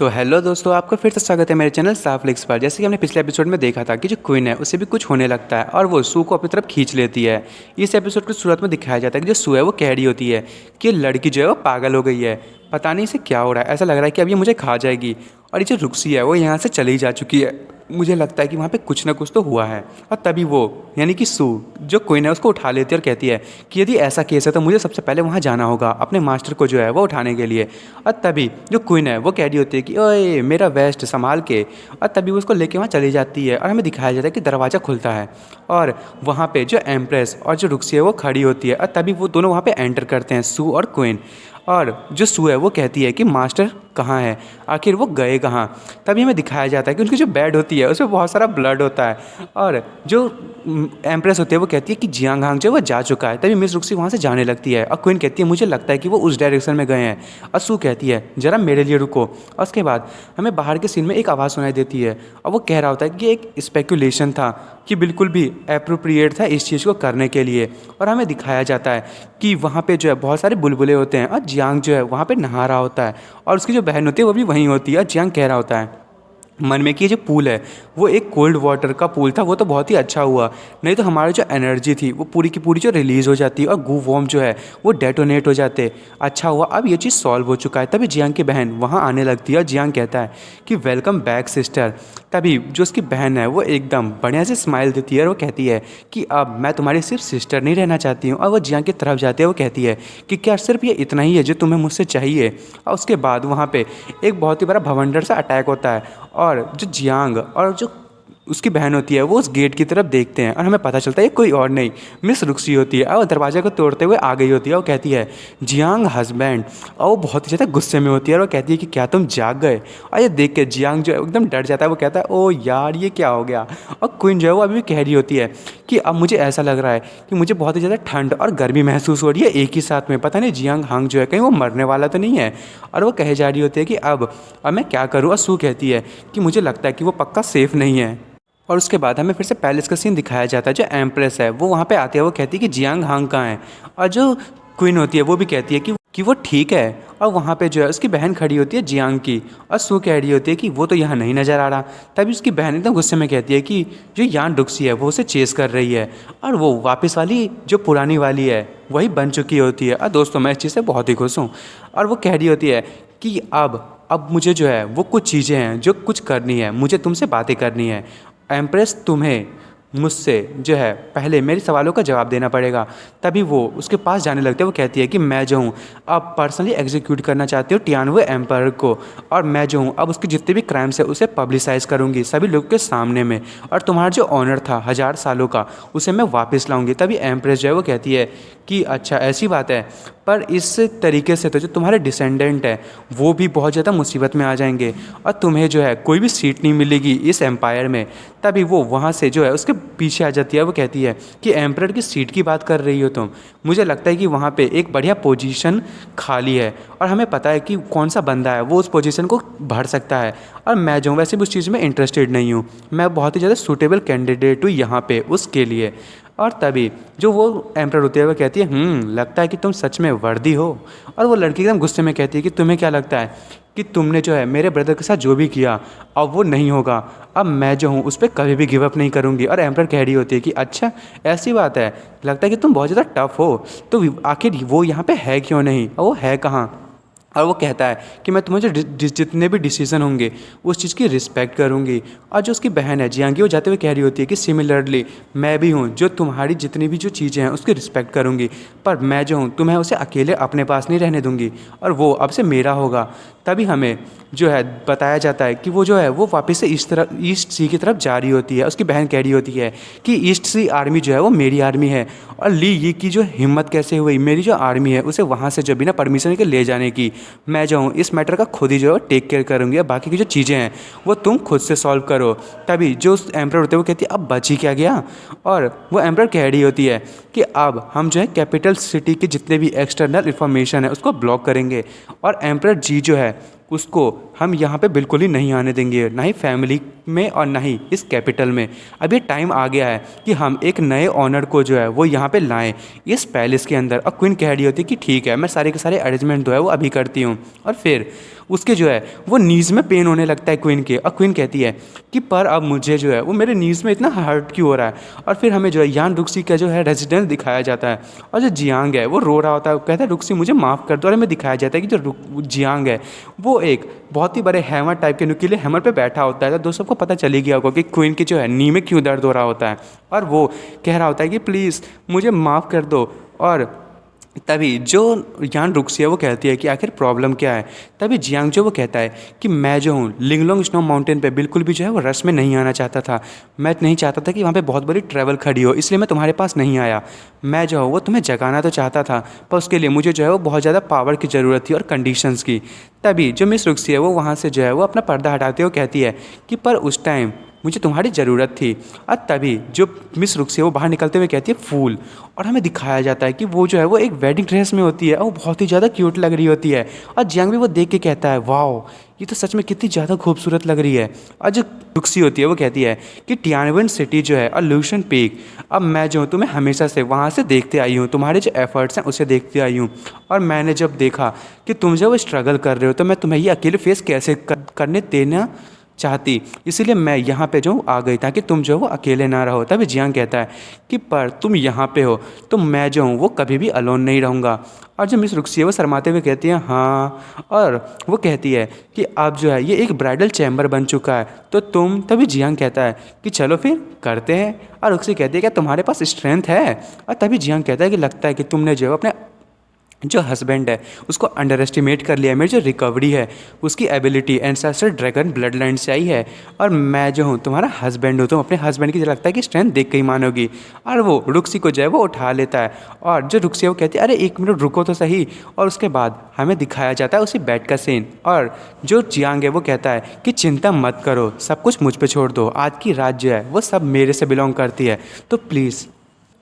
तो हेलो दोस्तों, आपका फिर से स्वागत है मेरे चैनल साफ्लिक्स पर। जैसे कि हमने पिछले एपिसोड में देखा था कि जो क्वीन है उसे भी कुछ होने लगता है और वो सू को अपनी तरफ खींच लेती है। इस एपिसोड की शुरुआत में दिखाया जाता है कि जो सू है वो कह रही होती है कि लड़की जो है वो पागल हो गई है, पता नहीं इसे क्या हो रहा है, ऐसा लग रहा है कि अब ये मुझे खा जाएगी। और ये जो रुक्सी है वो यहाँ से चली जा चुकी है। मुझे लगता है कि वहाँ पे कुछ ना कुछ तो हुआ है। और तभी वो यानी कि सू जो क्वीन है उसको उठा लेती है और कहती है कि यदि ऐसा केस है तो मुझे सबसे पहले वहाँ जाना होगा अपने मास्टर को जो है वो उठाने के लिए। और तभी जो क्वीन है वो कह रही होती है कि ओए मेरा वेस्ट संभाल के। और तभी वो उसको लेके वहाँ चली जाती है और हमें दिखाया जाता है कि दरवाज़ा खुलता है और वहाँ पे जो एम्प्रेस और जो रुक्सी है वो खड़ी होती है। और तभी वो दोनों वहाँ पे एंटर करते हैं, सू और क्वीन। और जो सू है वो कहती है कि मास्टर कहाँ है, आखिर वो गए कहाँ। तभी हमें दिखाया जाता है कि उनकी जो बेड होती है उसमें बहुत सारा ब्लड होता है। और जो एम्प्रेस होती है वो कहती है कि जियांग हांग जो है वो जा चुका है। तभी मिस रुक्सी वहाँ से जाने लगती है और क्वीन कहती है मुझे लगता है कि वो उस डायरेक्शन में गए हैं। और सू कहती है ज़रा मेरे लिए रुको। और उसके बाद हमें बाहर के सीन में एक आवाज़ सुनाई देती है और वो कह रहा होता है कि एक स्पेकुलेशन था कि बिल्कुल भी अप्रोप्रिएट था इस चीज़ को करने के लिए। और हमें दिखाया जाता है कि वहाँ पे जो है बहुत सारे बुलबुले होते हैं और जियांग जो है वहाँ पे नहा रहा होता है और उसकी जो बहन होती है वो भी वहीं होती है। और जियांग कह रहा होता है मन में कि ये जो पूल है वो एक कोल्ड वाटर का पूल था, वो तो बहुत ही अच्छा हुआ, नहीं तो हमारी जो एनर्जी थी वो पूरी की पूरी जो रिलीज़ हो जाती और गू वॉर्म जो है वो डेटोनेट हो जाते। अच्छा हुआ अब ये चीज़ सॉल्व हो चुका है। तभी जियांग की बहन वहाँ आने लगती है और जियांग कहता है कि वेलकम बैक सिस्टर। तभी जो उसकी बहन है वो एकदम बढ़िया से स्माइल देती है और वो कहती है कि अब मैं तुम्हारी सिर्फ सिस्टर नहीं रहना चाहती हूँ। और वो जियांग की तरफ जाती है, वो कहती है कि क्या सिर्फ ये इतना ही है जो तुम्हें मुझसे चाहिए। और उसके बाद वहाँ पे एक बहुत ही बड़ा भवंडर सा अटैक होता है और जो जियांग और जो उसकी बहन होती है वो उस गेट की तरफ देखते हैं और हमें पता चलता है ये कोई और नहीं मिस रुक्सी होती है। और वो दरवाजे को तोड़ते हुए आ गई होती है। वो कहती है जियांग हस्बैंड। और वो बहुत ही ज़्यादा गुस्से में होती है और वो कहती है कि क्या तुम जाग गए। और ये देख के जियांग जो है एकदम डर जाता है। वो कहता है ओ यार ये क्या हो गया। और क्वीन जो है वो अभी भी कह रही होती है कि अब मुझे ऐसा लग रहा है कि मुझे बहुत ही ज़्यादा ठंड और गर्मी महसूस हो रही है एक ही साथ में, पता नहीं जियांग हांग जो है कहीं वो मरने वाला तो नहीं है। और वो कहे जा रही होती है कि अब मैं क्या करूँ। और सू कहती है कि मुझे लगता है कि वो पक्का सेफ़ नहीं है। और उसके बाद हमें फिर से पैलेस का सीन दिखाया जाता है। जो एम्प्रेस है वो वहाँ पे आती है, वो कहती है कि जियांग हांग कहाँ है। और जो क्वीन होती है वो भी कहती है कि वो ठीक है। और वहाँ पे जो है उसकी बहन खड़ी होती है जियांग की और सू कह रही होती है कि वो तो यहाँ नहीं नज़र आ रहा। तभी उसकी बहन एकदम गुस्से में कहती है कि जो यान डुक्सी है वो उसे चेस कर रही है और वो वापस वाली जो पुरानी वाली है वही बन चुकी होती है। और दोस्तों मैं इस चीज़ से बहुत ही खुश हूँ। और वो कह रही होती है कि अब मुझे जो है वो कुछ चीज़ें हैं जो कुछ करनी है, मुझे तुमसे बातें करनी है। एम्प्रेस तुम्हें मुझसे जो है पहले मेरे सवालों का जवाब देना पड़ेगा। तभी वो उसके पास जाने लगते हैं। वो कहती है कि मैं जो हूँ अब पर्सनली एग्जीक्यूट करना चाहती हूँ टियानवे एम्पायर को। और मैं जो हूँ अब उसके जितने भी क्राइम्स है उसे पब्लिसाइज करूँगी सभी लोग के सामने में। और तुम्हारा जो ऑनर था 1000 सालों का उसे मैं वापस लाऊंगी। तभी एम्प्रेस जो है वो कहती है कि अच्छा ऐसी बात है, पर इस तरीके से तो जो तुम्हारे डिसेंडेंट है वो भी बहुत ज़्यादा मुसीबत में आ जाएंगे और तुम्हें जो है कोई भी सीट नहीं मिलेगी इस एम्पायर में। तभी वो वहाँ से जो है उसके पीछे आ जाती है। वो कहती है कि एम्परर की सीट की बात कर रही हो तुम, मुझे लगता है कि वहाँ पे एक बढ़िया पोजीशन खाली है और हमें पता है कि कौन सा बंदा है वो उस पोजीशन को भर सकता है। और मैं जो वैसे भी उस चीज़ में इंटरेस्टेड नहीं हूँ, मैं बहुत ही ज़्यादा सूटेबल कैंडिडेट हूँ यहाँ पे उसके लिए। और तभी जो वो एम्परर होती है वो कहती है लगता है कि तुम सच में वर्दी हो। और वो लड़की एकदम गुस्से में कहती है कि तुम्हें क्या लगता है कि तुमने जो है मेरे ब्रदर के साथ जो भी किया अब वो नहीं होगा, अब मैं जो हूँ उस पर कभी भी गिव अप नहीं करूँगी। और एम्परर कह रही होती है कि अच्छा ऐसी बात है, लगता है कि तुम बहुत ज़्यादा टफ हो, तो आखिर वो यहाँ पे है क्यों नहीं और वो है कहाँ। और वो कहता है कि मैं तुम्हें जो जितने भी डिसीजन होंगे उस चीज़ की रिस्पेक्ट करूँगी। और जो उसकी बहन है जियांगी वो जाते हुए कह रही होती है कि सिमिलरली मैं भी हूँ जो तुम्हारी जितनी भी जो चीज़ें हैं उसकी रिस्पेक्ट करूँगी, पर मैं जो हूँ तुम्हें उसे अकेले अपने पास नहीं रहने दूँगी और वो अब से मेरा होगा। तभी हमें जो है बताया जाता है कि वो जो है वो वापस से ईस्ट सी की तरफ जा रही होती है। उसकी बहन कह रही होती है कि ईस्ट सी आर्मी जो है वो मेरी आर्मी है और ली ये की जो हिम्मत कैसे हुई मेरी जो आर्मी है उसे वहाँ से जो बिना परमिशन के ले जाने की। मैं जो हूँ इस मैटर का खुद ही जो है टेक केयर करूँगी और बाकी की जो चीज़ें हैं वो तुम खुद से सॉल्व करो। तभी जो एम्परर होते हैं वो कहती है अब बच ही क्या गया। और वो एम्परर कह रही होती है कि अब हम जो है कैपिटल सिटी के जितने भी एक्सटर्नल इन्फॉर्मेशन है उसको ब्लॉक करेंगे और एम्परर जी जो है उसको हम यहाँ पे बिल्कुल ही नहीं आने देंगे, ना ही फैमिली में और ना ही इस कैपिटल में। अब ये टाइम आ गया है कि हम एक नए ऑनर को जो है वो यहाँ पे लाएं इस पैलेस के अंदर। और क्वीन कह रही होती है कि ठीक है, मैं सारे के सारे अरेंजमेंट जो है वो अभी करती हूँ। और फिर उसके जो है वो नीज़ में पेन होने लगता है क्वीन के, और क्वीन कहती है कि पर अब मुझे जो है वो मेरे नीज़ में इतना हर्ट क्यों हो रहा है। और फिर हमें जो है यान रुक्सी का जो है रेजिडेंस दिखाया जाता है, और जो जियांग है वो रो रहा होता है, वो कहता है रुक्सी मुझे माफ़ कर दो। और हमें दिखाया जाता है कि जो जियांग है वो एक बहुत ही बड़े हैमर टाइप के नुकीले हैमर पे बैठा होता है। तो दोस्तों को पता चली गया होगा कि क्वीन की जो है नी में क्यों दर्द हो रहा होता है, और वो कह रहा होता है कि प्लीज़ मुझे माफ़ कर दो। और तभी जो यान रुक्सी है वो कहती है कि आखिर प्रॉब्लम क्या है। तभी जियांग जो वो कहता है कि मैं जो हूँ लिंगलोंग स्नो माउंटेन पे बिल्कुल भी जो है वो रश में नहीं आना चाहता था। मैं नहीं चाहता था कि वहाँ पे बहुत बड़ी ट्रैवल खड़ी हो, इसलिए मैं तुम्हारे पास नहीं आया। मैं जो हूँ वो तुम्हें जगाना तो चाहता था, पर उसके लिए मुझे जो है वो बहुत ज़्यादा पावर की ज़रूरत थी और कंडीशंस की। तभी जो मिस रुक्सी है वो वहाँ से जो है वो अपना पर्दा हटाते हुए कहती है कि पर उस टाइम मुझे तुम्हारी ज़रूरत थी। और तभी जो मिस रुक्सी है वो बाहर निकलते हुए कहती है फूल। और हमें दिखाया जाता है कि वो जो है वो एक वेडिंग ड्रेस में होती है, और वो बहुत ही ज़्यादा क्यूट लग रही होती है। और जियांग भी वो देख के कहता है वाओ, ये तो सच में कितनी ज़्यादा खूबसूरत लग रही है। और जो रुक्सी होती है वो कहती है कि टियानवन सिटी जो है और लूशन पीक, अब मैं जो हूँ तुम्हें हमेशा से वहाँ से देखते आई हूँ, तुम्हारे जो एफर्ट्स हैं उसे देखते आई हूँ। और मैंने जब देखा कि तुम जब स्ट्रगल कर रहे हो तो मैं तुम्हें ये अकेले फेस कैसे करने देना चाहती, इसीलिए मैं यहाँ पे जो आ गई ताकि तुम जो वो अकेले ना रहो। तभी जियांग कहता है कि पर तुम यहाँ पे हो तो मैं जो हूँ वो कभी भी अलोन नहीं रहूँगा। और जो मिस रुक्सी है वो शर्माते हुए कहती है हाँ, और वो कहती है कि अब जो है ये एक ब्राइडल चैम्बर बन चुका है तो तुम। तभी जियांग कहता है कि चलो फिर करते हैं। और रुक्सी कहती है क्या तुम्हारे पास स्ट्रेंथ है। और तभी जियांग कहता है कि लगता है कि तुमने जो है अपने जो हस्बैंड है उसको अंडर एस्टिमेट कर लिया है। मेरी जो रिकवरी है उसकी ability ancestor dragon blood line से आई है, और मैं जो हूँ तुम्हारा हस्बैंड हूँ। तुम अपने हस्बैंड की जो लगता है कि स्ट्रेंथ देख के ही मानोगी। और वो रुक्सी को जो है वो उठा लेता है, और जो रुक्सी है वो कहती है अरे एक मिनट रुको तो सही। और उसके बाद हमें दिखाया जाता है उसी बेड का सीन, और जो जियांग है वो कहता है कि चिंता मत करो, सब कुछ मुझ पर छोड़ दो, आज की रात जो है वो सब मेरे से बिलोंग करती है, तो प्लीज़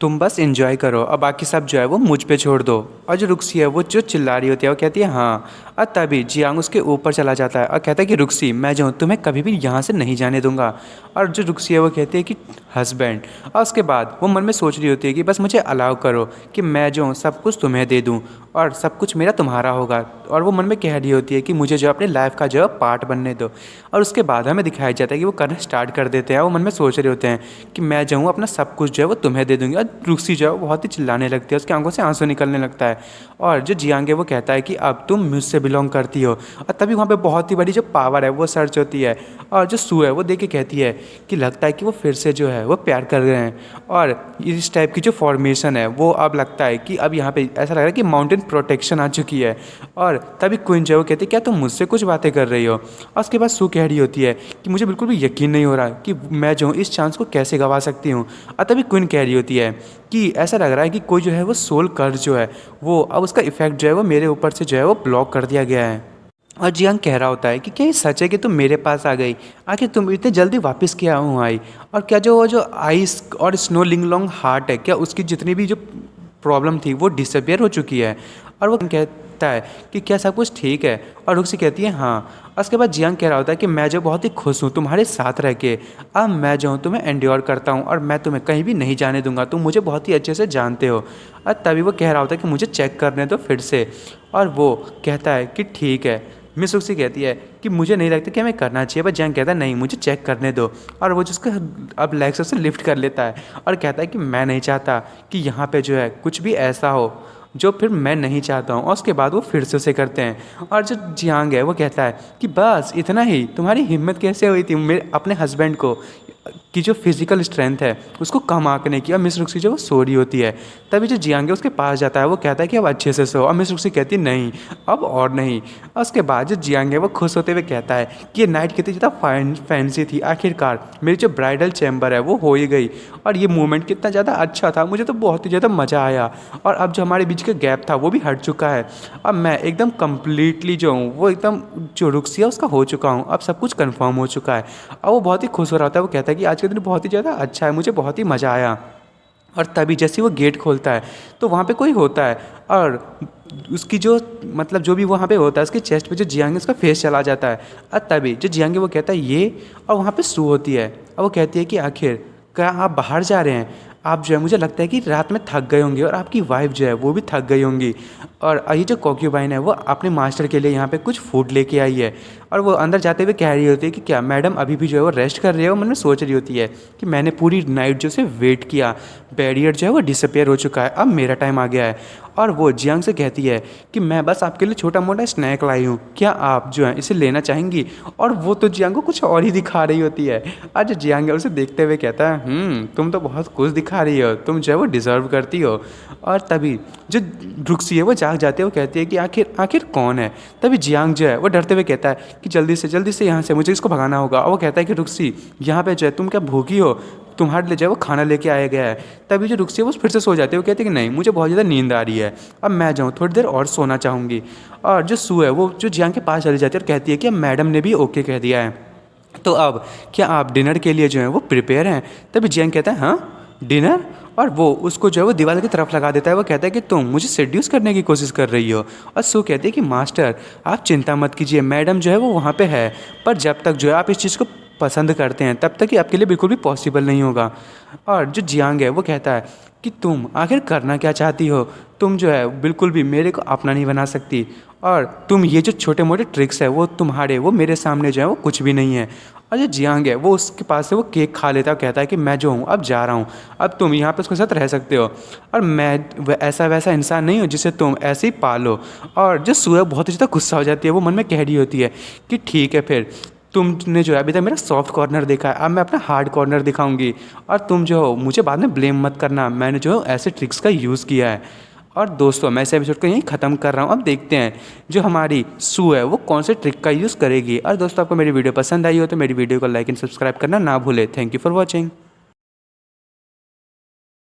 तुम बस एंजॉय करो और बाकी सब जो है वो मुझ पे छोड़ दो। और जो रुक्सी है वो जो चिल्ला रही होती है वो कहती है हाँ। और तभी जियांग उसके ऊपर चला जाता है और कहता है कि रुक्सी मैं जो हूँ तुम्हें कभी भी यहाँ से नहीं जाने दूंगा। और जो रुक्सी है वो कहती है कि हस्बैंड। और उसके बाद वो मन में सोच रही होती है कि बस मुझे अलाउ करो कि मैं जो हूँ सब कुछ तुम्हें दे दूँ और सब कुछ मेरा तुम्हारा होगा। और वो मन में कह रही होती है कि मुझे जो अपनी लाइफ का जो है पार्ट बनने दो। और उसके बाद हमें दिखाया जाता है कि वो करना स्टार्ट कर देते हैं। वो मन में सोच रहे होते हैं कि मैं जो हूँ अपना सब कुछ जो है वो तुम्हें दे दूँगी। और रुक्सी जो है वो बहुत ही चिल्लाने लगती है, उसकी आंखों से आंसू निकलने लगता है। और जो जियांग है वो कहता है कि अब तुम मुझसे बिलोंग करती हो। और तभी वहाँ पे बहुत ही बड़ी जो पावर है वो सर्च होती है, और जो सू है वो देख के कहती है कि लगता है कि वो फिर से जो है वो प्यार कर रहे हैं। और इस टाइप की जो फॉर्मेशन है वो अब लगता है कि अब यहाँ पे ऐसा लग रहा है कि माउंटेन प्रोटेक्शन आ चुकी है। और तभी क्वीन जो है वो कहती है क्या तुम मुझसे कुछ बातें कर रही हो। और उसके बाद सू कह रही होती है कि मुझे बिल्कुल भी यकीन नहीं हो रहा कि मैं जो हूँ इस चांस को कैसे गंवा सकती हूँ। और तभी क्वीन कह रही होती है कि ऐसा लग रहा है कि कोई जो है वो सोल कर्ज जो है वो अब उसका इफेक्ट जो है वो मेरे ऊपर से जो है वो ब्लॉक कर दिया गया है। और जियांग कह रहा होता है कि क्या ये सच है कि तुम मेरे पास आ गई, आखिर तुम इतने जल्दी वापस क्या हूँ आई। और क्या जो वो जो आइस और स्नो लिंगलोंग हार्ट है क्या उसकी जितनी भी जो प्रॉब्लम थी वो डिसअपियर हो चुकी है। और वो कहता है कि क्या सब कुछ ठीक है। और रुक्सी कहती है हाँ। और उसके बाद जियांग कह रहा होता है कि मैं जो बहुत ही खुश हूँ तुम्हारे साथ रह के, अब मैं जो हूँ तुम्हें एंड्योर करता हूँ और मैं तुम्हें कहीं भी नहीं जाने दूंगा, तुम मुझे बहुत ही अच्छे से जानते हो। और तभी वो कह रहा होता है कि मुझे चेक करने दो फिर से। और वो कहता है कि ठीक है। मिस रुक्सी कहती है कि मुझे नहीं लगता कि हमें करना चाहिए, पर जियांग कहता है नहीं मुझे चेक करने दो। और वो जिसको अब लेग्स से लिफ्ट कर लेता है और कहता है कि मैं नहीं चाहता कि यहाँ पे जो है कुछ भी ऐसा हो जो फिर मैं नहीं चाहता हूँ। और उसके बाद वो फिर से उसे करते हैं। और जो जियांग है वो कहता है कि बस इतना ही, तुम्हारी हिम्मत कैसे हुई थी मेरे अपने हस्बैंड को की जो फिजिकल स्ट्रेंथ है उसको कम आंकने की। और मिस रुक्सी जो वो सो रही होती है, तभी जो जियांग है उसके पास जाता है, वो कहता है कि अब अच्छे से सो। और मिस रुक्सी कहती है नहीं अब और नहीं। और उसके बाद जो जियांग है वो खुश होते हुए कहता है कि ये नाइट कितनी ज़्यादा फैंसी थी, आखिरकार मेरी जो ब्राइडल चैम्बर है वो हो ही गई। और ये मूवमेंट कितना ज़्यादा अच्छा था, मुझे तो बहुत ही ज़्यादा मज़ा आया। और अब जो हमारे बीच का गैप था वो भी हट चुका है। अब मैं एकदम कम्प्लीटली जो हूँ वो एकदम जो रुक्सी है उसका हो चुका हूँ, अब सब कुछ कन्फर्म हो चुका है। और वो बहुत ही खुश हो रहा था, वो कहता है कि आज का दिन बहुत ही ज़्यादा अच्छा है, मुझे बहुत ही मज़ा आया। और तभी जैसे वो गेट खोलता है तो वहाँ पे कोई होता है, और उसकी जो मतलब जो भी वहाँ पे होता है उसकी चेस्ट पे जो जियांग है उसका फेस चला जाता है। और तभी जो जियांग है वो कहता है ये, और वहाँ पे सू होती है और वो कहती है कि आखिर क्या आप बाहर जा रहे हैं? आप जो है मुझे लगता है कि रात में थक गए होंगे और आपकी वाइफ जो है वो भी थक गई होंगी, और ये जो कॉक्यूबाइन है वो अपने मास्टर के लिए यहाँ पे कुछ फूड लेके आई है। और वो अंदर जाते हुए कह रही होती है कि क्या मैडम अभी भी जो है वो रेस्ट कर रही है। वो मन में सोच रही होती है कि मैंने पूरी नाइट जो से वेट किया, बैरियर जो है वो डिसअपेयर हो चुका है, अब मेरा टाइम आ गया है। और वो जियांग से कहती है कि मैं बस आपके लिए छोटा मोटा स्नैक लाई हूँ, क्या आप जो है इसे लेना चाहेंगी? और वो तो जियांग को कुछ और ही दिखा रही होती है। और जो जियांग है उसे देखते हुए कहता है तुम तो बहुत कुछ दिखा रही हो, तुम जो है वो डिज़र्व करती हो। और तभी जो रुक्सी है वो जाग जाती है, वो कहती है कि आखिर आखिर कौन है? तभी जियांग जो है वो डरते हुए कहता है कि जल्दी से यहाँ से मुझे इसको भगाना होगा। और वो कहता है कि रुक्सी यहाँ पे जो है तुम क्या भूखी हो, तुम्हारे लिए जो है वो खाना लेके आया गया है। तभी जो रुक्सी है वो फिर से सो जाती है, वो कहती है कि नहीं मुझे बहुत ज़्यादा नींद आ रही है, अब मैं जाऊँ थोड़ी देर और सोना चाहूँगी। और जो सू है वो जो जियांग के पास चली जाती है और कहती है कि अब मैडम ने भी ओके कह दिया है, तो अब क्या आप डिनर के लिए जो है वो प्रिपेयर हैं? तभी जियांग कहता है हाँ डिनर। और वो उसको जो है वो दीवार की तरफ लगा देता है। वो कहता है कि तुम मुझे सेड्यूस करने की कोशिश कर रही हो। और सू कहती है कि मास्टर आप चिंता मत कीजिए, मैडम जो है वो वहाँ पे है, पर जब तक जो है आप इस चीज़ को पसंद करते हैं तब तक ये आपके लिए बिल्कुल भी पॉसिबल नहीं होगा। और जो जियांग है वो कहता है कि तुम आखिर करना क्या चाहती हो? तुम जो है बिल्कुल भी मेरे को अपना नहीं बना सकती, और तुम ये जो छोटे मोटे ट्रिक्स है वो तुम्हारे वो मेरे सामने जो है वो कुछ भी नहीं है। और जो जियांग है वो उसके पास से वो केक खा लेता है और कहता है कि मैं जो हूँ अब जा रहा हूँ, अब तुम यहाँ पे उसके साथ रह सकते हो, और मैं ऐसा वैसा इंसान नहीं हूँ जिसे तुम ऐसे ही पालो। और जो सूर्य बहुत ही ज़्यादा गुस्सा हो जाती है, वो मन में कह रही होती है कि ठीक है फिर, तुमने जो है अभी तक मेरा सॉफ्ट कॉर्नर देखा है, अब मैं अपना हार्ड कॉर्नर दिखाऊंगी, और तुम जो हो मुझे बाद में ब्लेम मत करना, मैंने जो ऐसे ट्रिक्स का यूज़ किया है। और दोस्तों मैं इस एपिसोड को यहीं ख़त्म कर रहा हूँ। अब देखते हैं जो हमारी सू है वो कौन से ट्रिक का यूज़ करेगी। और दोस्तों आपको मेरी वीडियो पसंद आई हो तो मेरी वीडियो को लाइक एंड सब्सक्राइब करना ना भूले। Thank you for watching.